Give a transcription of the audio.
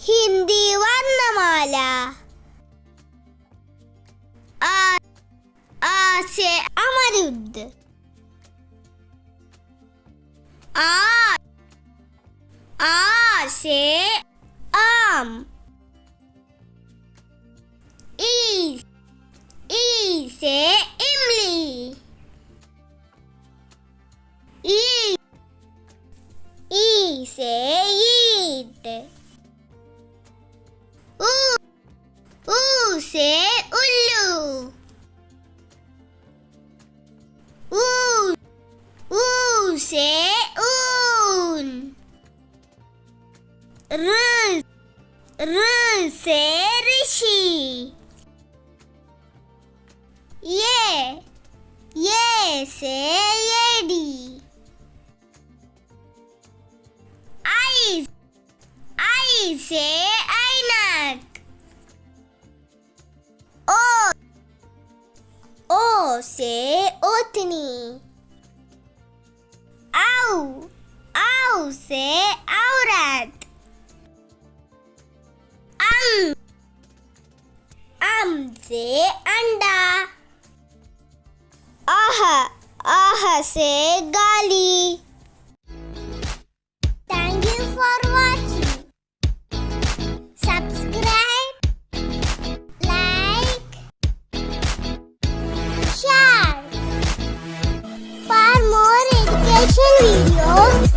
हिंदी वर्णमाला। आ से अमरूद। आ से आम। ई से इमली। ई से ईंट। ऊ से उल्लू। ऊ से ऊन। र से ऋषि। ये से येडी। आई से ऐनक। ओ से ओतनी। आऊ से औरत। अम से अंडा। आह से गाली। Thank you for watching. Subscribe, like, share. For more education videos,